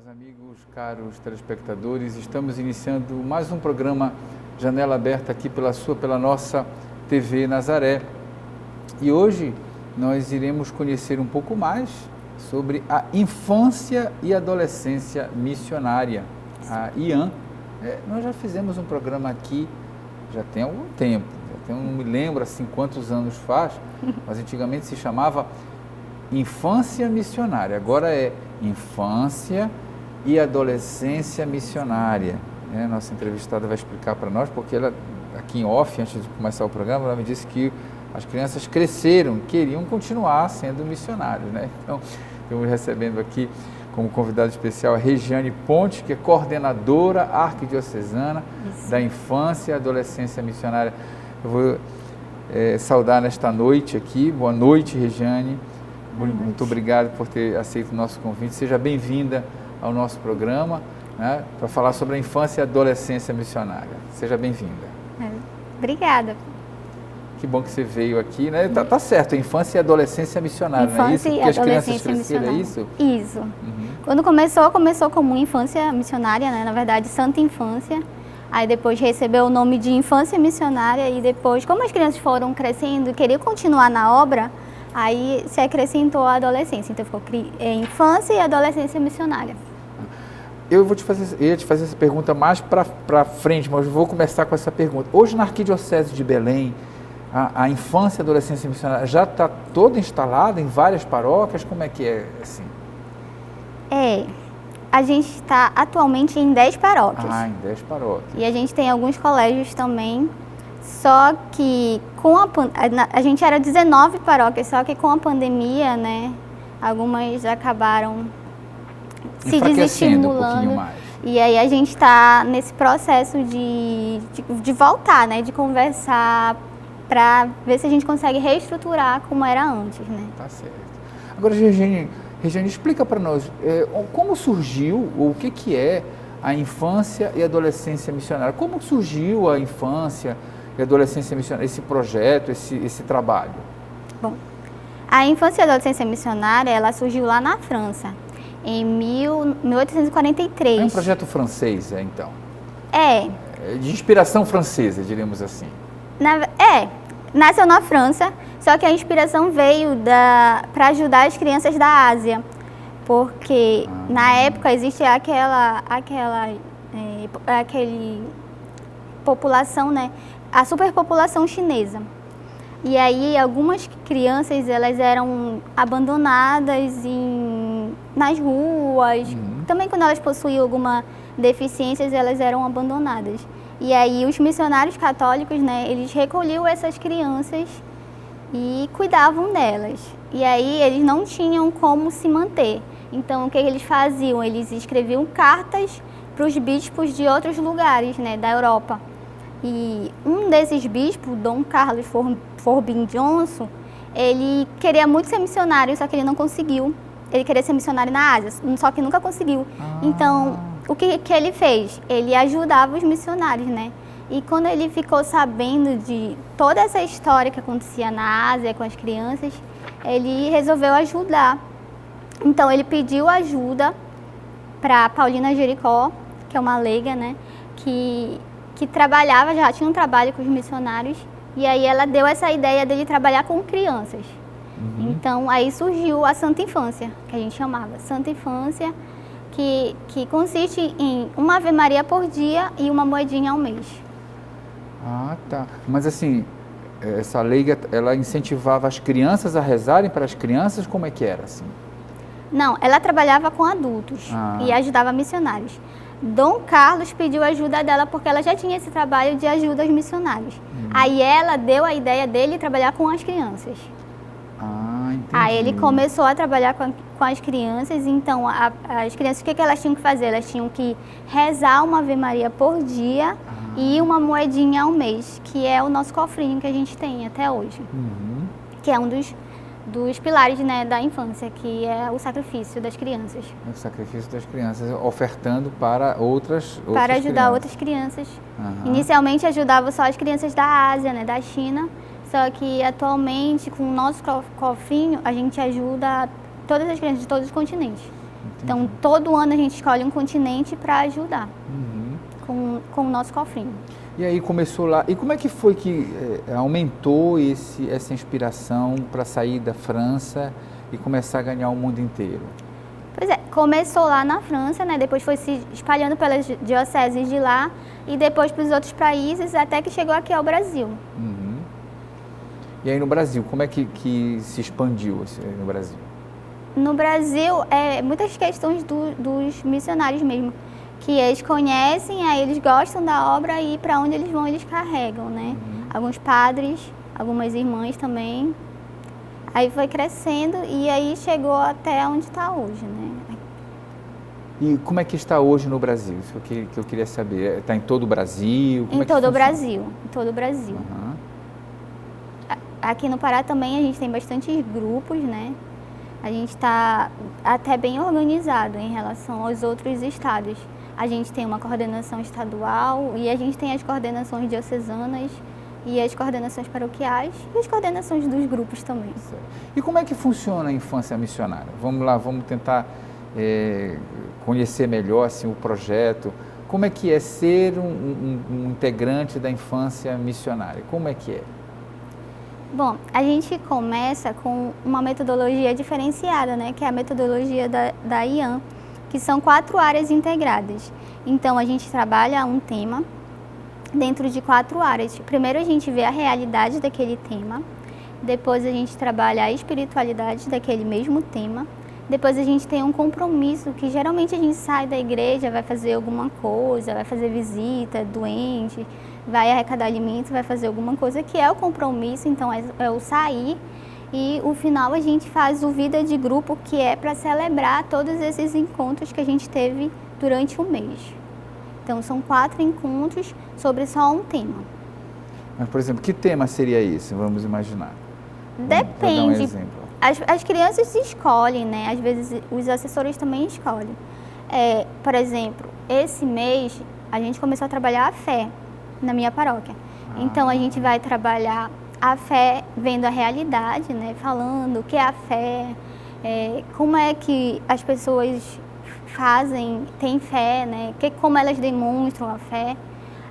caros amigos, caros telespectadores, estamos iniciando mais um programa Janela Aberta aqui pela nossa TV Nazaré. E hoje nós iremos conhecer um pouco mais sobre a infância e adolescência missionária, a IAM. Nós já fizemos um programa aqui, já tem algum tempo, não me lembro assim quantos anos faz, mas antigamente se chamava Infância Missionária, agora é Infância e Adolescência Missionária. Nossa entrevistada vai explicar para nós, porque ela, aqui em off, antes de começar o programa, ela me disse que as crianças cresceram, queriam continuar sendo missionários, né? Então, estamos recebendo aqui como convidada especial a Regiane Pontes, que é coordenadora arquidiocesana da Infância e Adolescência Missionária. Eu vou saudar nesta noite aqui. Boa noite, Regiane. Muito obrigado por ter aceito o nosso convite. Seja bem-vinda ao nosso programa, né, para falar sobre a infância e adolescência missionária. Seja bem-vinda. Obrigada. Que bom que você veio aqui, né? Tá certo, infância e adolescência missionária, não é isso? Porque as crianças cresceram, é isso? Isso. Quando começou como infância missionária, né? Na verdade, Santa Infância. Aí depois recebeu o nome de Infância Missionária e depois, como as crianças foram crescendo e queriam continuar na obra, aí se acrescentou a adolescência. Então ficou Infância e Adolescência Missionária. Eu ia te fazer essa pergunta mais para frente, mas eu vou começar com essa pergunta. Hoje na Arquidiocese de Belém, a infância e adolescência missionária já está toda instalada em várias paróquias? Como é que é assim? A gente está atualmente em 10 paróquias. Em 10 paróquias. E a gente tem alguns colégios também, só que a gente era 19 paróquias, só que com a pandemia, né, algumas acabaram se desestimulando. Um pouquinho mais. E aí a gente está nesse processo de voltar, né, de conversar para ver se a gente consegue reestruturar como era antes, né? Tá certo. Agora, Regiane, explica para nós como surgiu, ou o que é a infância e adolescência missionária? Como surgiu a infância e adolescência missionária, esse projeto, esse trabalho? Bom, a infância e adolescência missionária, ela surgiu lá na França, em 1843. É um projeto francês, então? De inspiração francesa, diríamos assim. Nasceu na França, só que a inspiração veio para ajudar as crianças da Ásia, porque na época existe aquela população, né, a superpopulação chinesa. E aí algumas crianças, elas eram abandonadas nas ruas, também quando elas possuíam alguma deficiência, elas eram abandonadas. E aí os missionários católicos, né, eles recolhiam essas crianças e cuidavam delas. E aí eles não tinham como se manter. Então o que eles faziam? Eles escreviam cartas para os bispos de outros lugares, né, da Europa. E um desses bispos, Dom Carlos Forbin Johnson, ele queria muito ser missionário, só que ele não conseguiu. Ele queria ser missionário na Ásia, só que nunca conseguiu. Então, o que ele fez? Ele ajudava os missionários, né? E quando ele ficou sabendo de toda essa história que acontecia na Ásia com as crianças, ele resolveu ajudar. Então, ele pediu ajuda para Paulina Jericó, que é uma leiga, né? Que trabalhava, já tinha um trabalho com os missionários, e aí ela deu essa ideia dele trabalhar com crianças. Então, aí surgiu a Santa Infância, que a gente chamava Santa Infância, que consiste em uma Ave Maria por dia e uma moedinha ao mês. Tá. Mas assim, essa leiga, ela incentivava as crianças a rezarem para as crianças? Como é que era assim? Não, ela trabalhava com adultos e ajudava missionários. Dom Carlos pediu ajuda dela porque ela já tinha esse trabalho de ajuda aos missionários. Aí ela deu a ideia dele trabalhar com as crianças. Entendi. Aí ele começou a trabalhar com as crianças, então as crianças, o que elas tinham que fazer? Elas tinham que rezar uma Ave Maria por dia e uma moedinha ao mês, que é o nosso cofrinho que a gente tem até hoje, que é um dos pilares, né, da infância, que é o sacrifício das crianças. O sacrifício das crianças, ofertando para outras para ajudar crianças. Outras crianças. Inicialmente ajudava só as crianças da Ásia, né, da China, só que atualmente com o nosso cofrinho a gente ajuda todas as crianças de todos os continentes. Então, todo ano a gente escolhe um continente para ajudar com o nosso cofrinho. E aí começou lá. E como é que foi que aumentou essa inspiração para sair da França e começar a ganhar o mundo inteiro? Pois é, começou lá na França, né? Depois foi se espalhando pelas dioceses de lá e depois para os outros países, até que chegou aqui ao Brasil. E aí no Brasil, como é que se expandiu no Brasil? No Brasil, muitas questões dos missionários mesmo, que eles conhecem, aí eles gostam da obra e para onde eles vão, eles carregam, né? Alguns padres, algumas irmãs também. Aí foi crescendo e aí chegou até onde está hoje, né? E como é que está hoje no Brasil? Isso que eu queria saber. Está em todo o Brasil? Em todo o Brasil, em todo o Brasil. Aqui no Pará também a gente tem bastantes grupos, né? A gente está até bem organizado em relação aos outros estados. A gente tem uma coordenação estadual e a gente tem as coordenações diocesanas e as coordenações paroquiais e as coordenações dos grupos também. E como é que funciona a infância missionária? Vamos lá, vamos tentar conhecer melhor assim, o projeto. Como é que é ser um integrante da infância missionária? Como é que é? Bom, a gente começa com uma metodologia diferenciada, né? Que é a metodologia da IAM, que são 4 áreas integradas. Então, a gente trabalha um tema dentro de 4 áreas. Primeiro, a gente vê a realidade daquele tema. Depois, a gente trabalha a espiritualidade daquele mesmo tema. Depois, a gente tem um compromisso, que geralmente a gente sai da igreja, vai fazer alguma coisa, vai fazer visita, doente, vai arrecadar alimentos, vai fazer alguma coisa, que é o compromisso, então é o sair. E o final a gente faz o vida de grupo, que é para celebrar todos esses encontros que a gente teve durante o mês. Então são 4 encontros sobre só um tema. Mas, por exemplo, que tema seria esse? Vamos imaginar. Depende. Vou dar um exemplo. As crianças escolhem, né? Às vezes os assessores também escolhem. Por exemplo, esse mês a gente começou a trabalhar a fé na minha paróquia. Então a gente vai trabalhar a fé vendo a realidade, né? Falando o que é a fé, como é que as pessoas têm fé, né? Como elas demonstram a fé.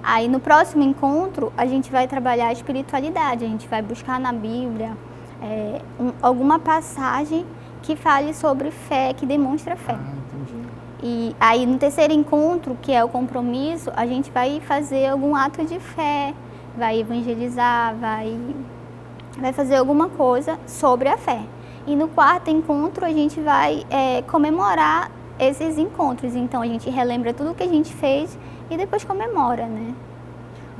Aí no próximo encontro a gente vai trabalhar a espiritualidade, a gente vai buscar na Bíblia alguma passagem que fale sobre fé, que demonstra fé. Entendi. E aí no terceiro encontro, que é o compromisso, a gente vai fazer algum ato de fé, vai evangelizar, vai fazer alguma coisa sobre a fé. E no quarto encontro a gente vai comemorar esses encontros. Então a gente relembra tudo o que a gente fez e depois comemora, né?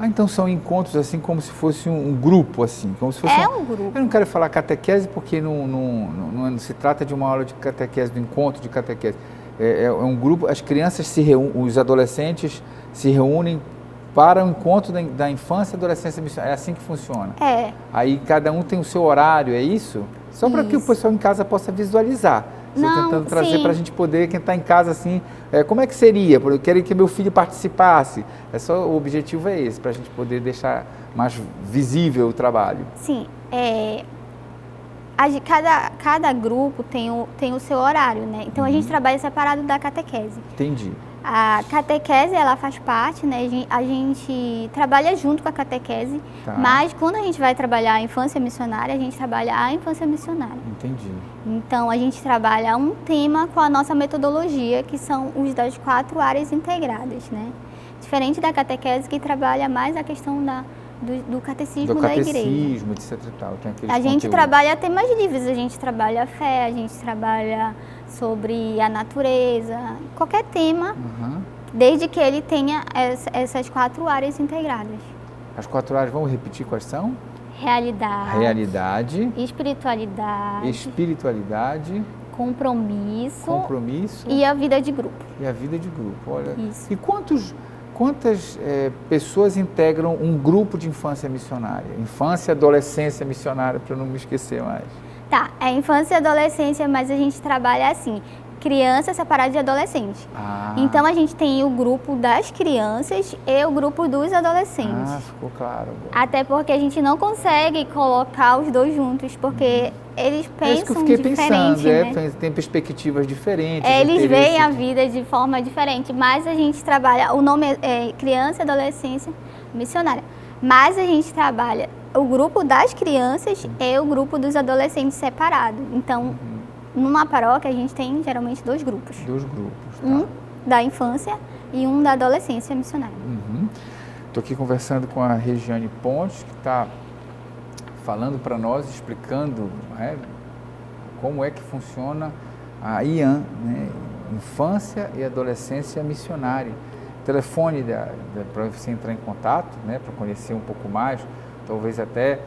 Então são encontros assim como se fosse um grupo, assim, como se fosse um grupo. Eu não quero falar catequese porque não se trata de uma aula de catequese, do encontro de catequese. É um grupo, as crianças se reúnem, os adolescentes se reúnem para o encontro da infância e adolescência missionária. É assim que funciona? Aí cada um tem o seu horário, é isso? Só para que o pessoal em casa possa visualizar. Estou tentando trazer para a gente poder, quem está em casa assim, como é que seria? Eu quero que meu filho participasse. O objetivo é esse, para a gente poder deixar mais visível o trabalho. Sim, cada grupo tem o seu horário, né? Então a gente trabalha separado da catequese. Entendi. A catequese, ela faz parte, né? A gente trabalha junto com a catequese, mas quando a gente vai trabalhar a infância missionária, a gente trabalha a infância missionária. Entendi. Então a gente trabalha um tema com a nossa metodologia, que são os das 4 áreas integradas, né? Diferente da catequese, que trabalha mais a questão do catecismo da igreja. Do catecismo, etc e tal. A gente trabalha temas livres, a gente trabalha a fé, a gente trabalha sobre a natureza, qualquer tema, desde que ele tenha essas 4 áreas integradas. As 4 áreas, vamos repetir quais são? Realidade. Espiritualidade. Compromisso. E a vida de grupo. Olha. Isso. E quantas pessoas integram um grupo de infância missionária? Infância e adolescência missionária, para eu não me esquecer mais. É infância e adolescência, mas a gente trabalha assim. criança separada de adolescente. Então a gente tem o grupo das crianças e o grupo dos adolescentes. Ficou claro agora. Até porque a gente não consegue colocar os dois juntos, porque eles pensam é isso que eu fiquei diferente, pensando, né? Tem perspectivas diferentes. Eles veem a vida de forma diferente, mas a gente trabalha, o nome é Criança e Adolescência Missionária, mas a gente trabalha o grupo das crianças e o grupo dos adolescentes separado. Então, numa paróquia, a gente tem geralmente dois grupos. Dois grupos, tá. Um da infância e um da adolescência missionária. Estou aqui conversando com a Regiane Pontes, que está falando para nós, explicando como é que funciona a IAM, né? Infância e Adolescência Missionária. O telefone para você entrar em contato, né? Para conhecer um pouco mais, talvez até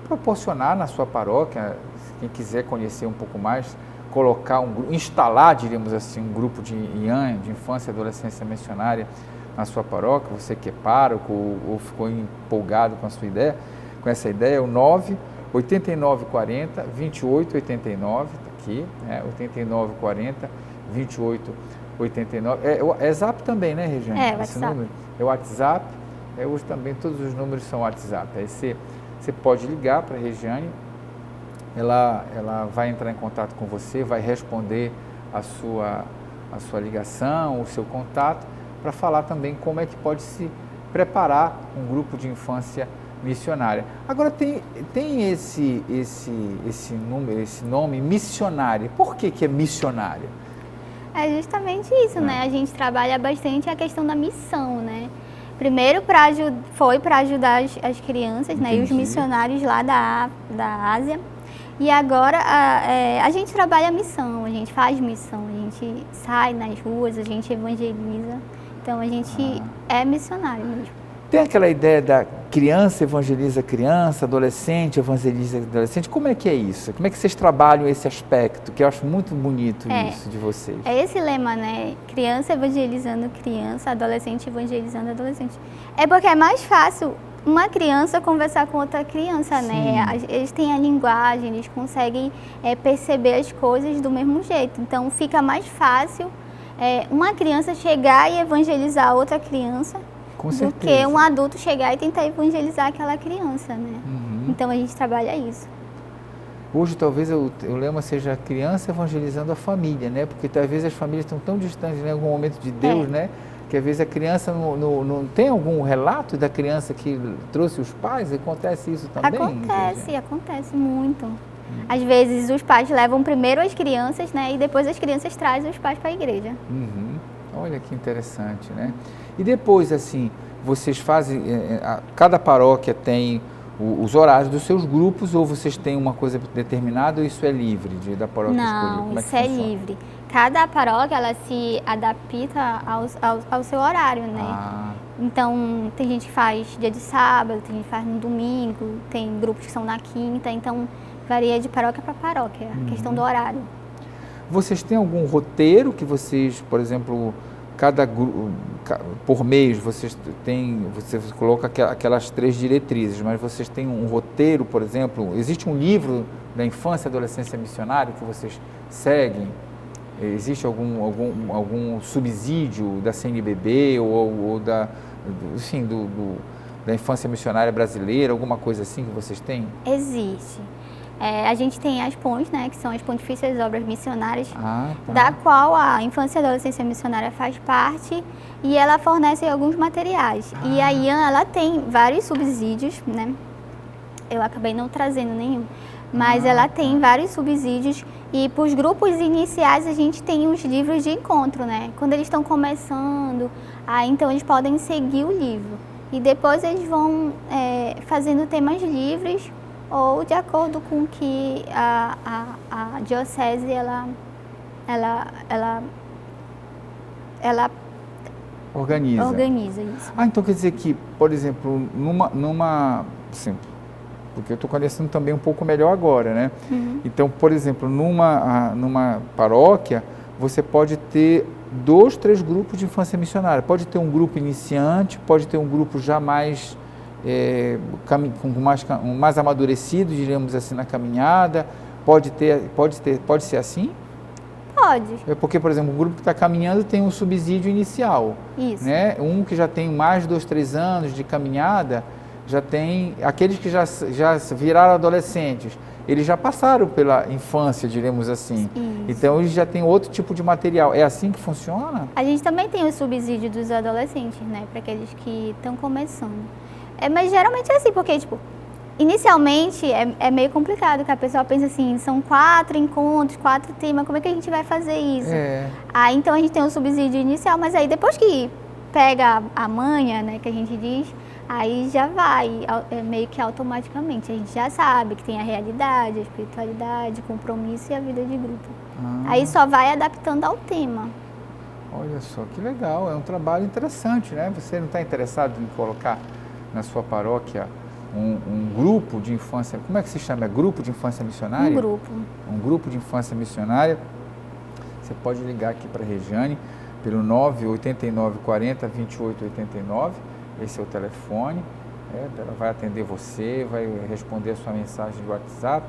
proporcionar na sua paróquia, quem quiser conhecer um pouco mais, instalar, diríamos assim, um grupo de IAM, de Infância e Adolescência Missionária, na sua paróquia, você que é pároco ou ficou empolgado com a sua ideia, com essa ideia, é o 98940 2889, está aqui, 8940 2889. É Zap também, né, Regiane? É, WhatsApp. É o WhatsApp, hoje também todos os números são WhatsApp. Aí você pode ligar para a Regiane, ela vai entrar em contato com você, vai responder a sua ligação, o seu contato, para falar também como é que pode se preparar um grupo de infância missionária. Agora tem esse nome missionária. Por que é missionária? É justamente isso, né? A gente trabalha bastante a questão da missão, né? Primeiro foi para ajudar as crianças, né? E os missionários lá da Ásia. E agora a gente trabalha a missão, a gente faz missão, a gente sai nas ruas, a gente evangeliza. Então a gente é missionário mesmo. Tem aquela ideia da criança evangeliza criança, adolescente evangeliza adolescente. Como é que é isso? Como é que vocês trabalham esse aspecto? Que eu acho muito bonito isso de vocês. É esse lema, né? Criança evangelizando criança, adolescente evangelizando adolescente. É porque é mais fácil uma criança conversar com outra criança, né? Eles têm a linguagem, eles conseguem perceber as coisas do mesmo jeito. Então fica mais fácil uma criança chegar e evangelizar outra criança do que um adulto chegar e tentar evangelizar aquela criança, né? Então a gente trabalha isso. Hoje talvez o lema seja a criança evangelizando a família, né? Porque às vezes as famílias estão tão distantes em algum momento de Deus, né? Que às vezes a criança não tem algum relato da criança que trouxe os pais? Acontece isso também? Acontece muito. Às vezes os pais levam primeiro as crianças, né? E depois as crianças trazem os pais para a igreja. Olha que interessante, né? E depois, assim, vocês fazem... cada paróquia tem os horários dos seus grupos, ou vocês têm uma coisa determinada, ou isso é livre da paróquia escolher? Não, isso é livre. Cada paróquia, ela se adapta ao seu horário, né? Então, tem gente que faz dia de sábado, tem gente que faz no domingo, tem grupos que são na quinta, então varia de paróquia para paróquia, a questão do horário. Vocês têm algum roteiro que vocês, por exemplo, por mês, você coloca aquelas 3 diretrizes, mas vocês têm um roteiro, por exemplo, existe um livro da infância e adolescência missionária que vocês seguem? Existe algum subsídio da CNBB ou da infância missionária brasileira, alguma coisa assim que vocês têm? Existe. A gente tem as PONs, né, que são as Pontifícias Obras Missionárias, da qual a Infância e Adolescência Missionária faz parte, e ela fornece alguns materiais. E a IAM, ela tem vários subsídios, né? Eu acabei não trazendo nenhum, mas ela tem vários subsídios, e para os grupos iniciais a gente tem os livros de encontro, né? Quando eles estão começando, então eles podem seguir o livro. E depois eles vão fazendo temas livres, ou de acordo com o que a diocese ela organiza isso. Então quer dizer que, por exemplo, assim, porque eu estou conhecendo também um pouco melhor agora, né? Então, por exemplo, numa paróquia, você pode ter 2, 3 grupos de infância missionária. Pode ter um grupo iniciante, pode ter um grupo já mais mais amadurecido, diríamos assim, na caminhada, Pode ser assim? Pode. É porque, por exemplo, o grupo que está caminhando tem um subsídio inicial. Isso. Né? Um que já tem mais de 2, 3 anos de caminhada, já tem... Aqueles que já viraram adolescentes, eles já passaram pela infância, diremos assim. Isso. Então, eles já têm outro tipo de material. É assim que funciona? A gente também tem o subsídio dos adolescentes, né? Para aqueles que estão começando. Mas geralmente é assim, porque, tipo... Inicialmente é meio complicado, que a pessoa pensa assim, são 4 encontros, 4 temas, como é que a gente vai fazer isso? Aí então a gente tem um subsídio inicial, mas aí depois que pega a manha, né, que a gente diz, aí já vai, meio que automaticamente. A gente já sabe que tem a realidade, a espiritualidade, o compromisso e a vida de grupo. Aí só vai adaptando ao tema. Olha só, que legal, é um trabalho interessante, né? Você não está interessado em colocar na sua paróquia um grupo de infância, como é que se chama? É grupo de infância missionária? Um grupo. Um grupo de infância missionária. Você pode ligar aqui para a Regiane pelo 98940-2889, esse é o telefone, ela vai atender você, vai responder a sua mensagem de WhatsApp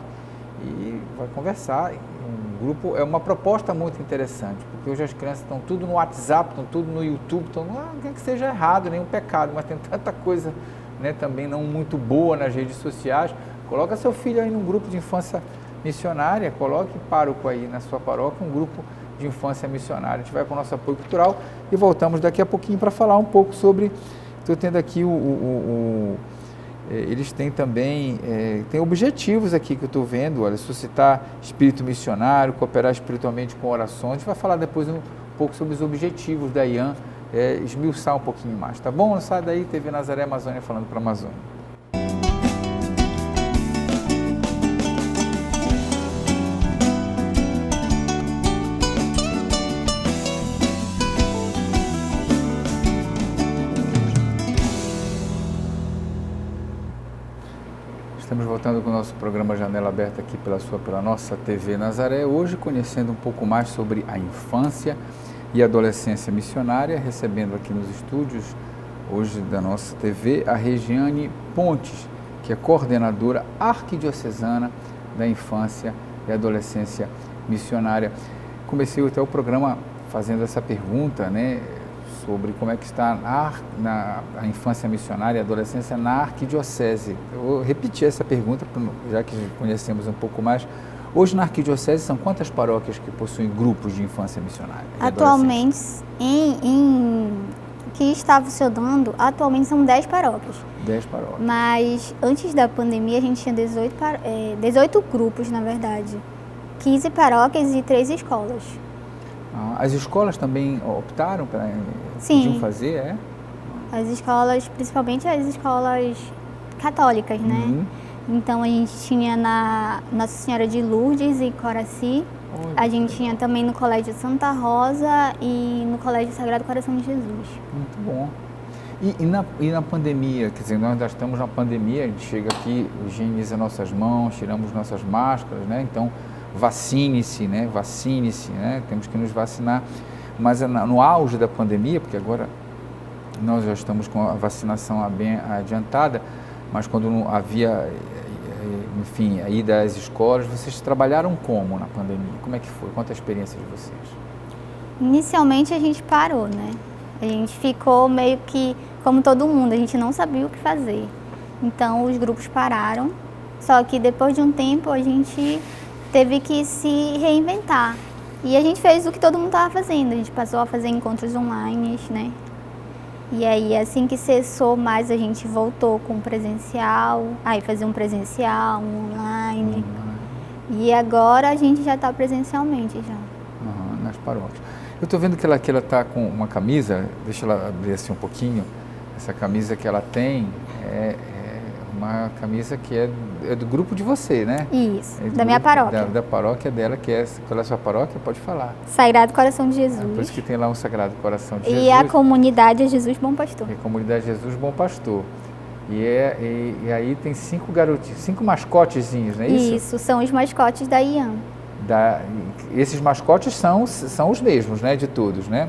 e vai conversar. Um grupo é uma proposta muito interessante, porque hoje as crianças estão tudo no WhatsApp, estão tudo no YouTube, não quer que seja errado, nenhum pecado, mas tem tanta coisa, né, também não muito boa nas redes sociais. Coloca seu filho aí num grupo de infância missionária, coloque pároco aí na sua paróquia, um grupo de infância missionária. A gente vai para o nosso apoio cultural e voltamos daqui a pouquinho para falar um pouco sobre, estou tendo aqui eles têm também, tem objetivos aqui que eu estou vendo, olha, suscitar espírito missionário, cooperar espiritualmente com orações. A gente vai falar depois um pouco sobre os objetivos da IAM, esmiuçar um pouquinho mais, tá bom? Não sai daí, TV Nazaré Amazônia falando para a Amazônia. Estamos voltando com o nosso programa Janela Aberta aqui pela nossa TV Nazaré, hoje conhecendo um pouco mais sobre a infância e adolescência missionária, recebendo aqui nos estúdios, hoje da nossa TV, a Regiane Pontes, que é coordenadora arquidiocesana da infância e adolescência missionária. Comecei até o programa fazendo essa pergunta, né, sobre como é que está a infância missionária e a adolescência na arquidiocese. Eu vou repetir essa pergunta, já que conhecemos um pouco mais. Hoje na arquidiocese são quantas paróquias que possuem grupos de infância missionária? Atualmente, que está funcionando, atualmente são 10 paróquias. 10 paróquias. Mas antes da pandemia a gente tinha 18 grupos, na verdade. 15 paróquias e 3 escolas. As escolas também optaram para fazer, As escolas, principalmente as escolas católicas, né? Então a gente tinha na Nossa Senhora de Lourdes e Coraci, a gente tinha também no Colégio Santa Rosa e no Colégio Sagrado Coração de Jesus. Muito bom. E na pandemia, quer dizer, nós já estamos na pandemia, a gente chega aqui, higieniza nossas mãos, tiramos nossas máscaras, né? Então, vacine-se, né? Temos que nos vacinar. Mas no auge da pandemia, porque agora nós já estamos com a vacinação bem adiantada, mas quando não havia, enfim, a ida às escolas, vocês trabalharam como na pandemia? Como é que foi? Conta a experiência de vocês. Inicialmente a gente parou, né? A gente ficou meio que como todo mundo, a gente não sabia o que fazer. Então os grupos pararam, só que depois de um tempo a gente teve que se reinventar. E a gente fez o que todo mundo estava fazendo, a gente passou a fazer encontros online, né? E aí, assim que cessou mais, a gente voltou com presencial, aí fazia um presencial, um online. E agora a gente já está presencialmente já. Nas paróquias. Eu estou vendo que ela está com uma camisa, deixa ela abrir assim um pouquinho, essa camisa que ela tem uma camisa que é do grupo de você, né? Isso, da minha paróquia. Da paróquia dela, qual é a sua paróquia? Pode falar. Sagrado Coração de Jesus. Por isso que tem lá um Sagrado Coração de Jesus. E a comunidade é Jesus Bom Pastor. E a comunidade Jesus Bom Pastor. E aí tem 5 garotinhos, 5 mascotezinhos, não é isso? Isso, são os mascotes da IAM. Esses mascotes são os mesmos, né? De todos, né?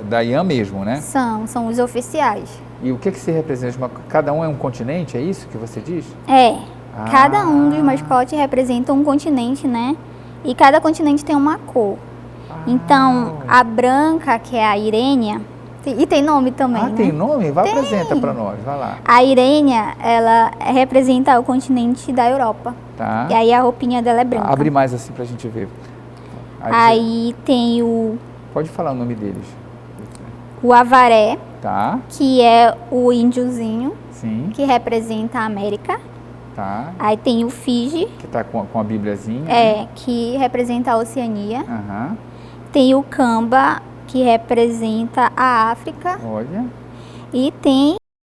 Da IAM mesmo, né? São os oficiais. E o que se representa? Cada um é um continente, é isso que você diz? É. Cada um dos mascotes representa um continente, né? E cada continente tem uma cor. Então, a branca, que é a Irênia, e tem nome também, né? Tem nome? Apresenta para nós, vai lá. A Irênia, ela representa o continente da Europa. Tá. E aí a roupinha dela é branca. Abre mais assim pra gente ver. Aí tem o... Pode falar o nome deles. O avaré, Tá. que é o índiozinho, Sim. que representa a América. Tá. Aí tem o Fiji, Que tá com a bíbliazinha. que representa a Oceania. Aham. Tem o Kamba, que representa a África. Olha. E tem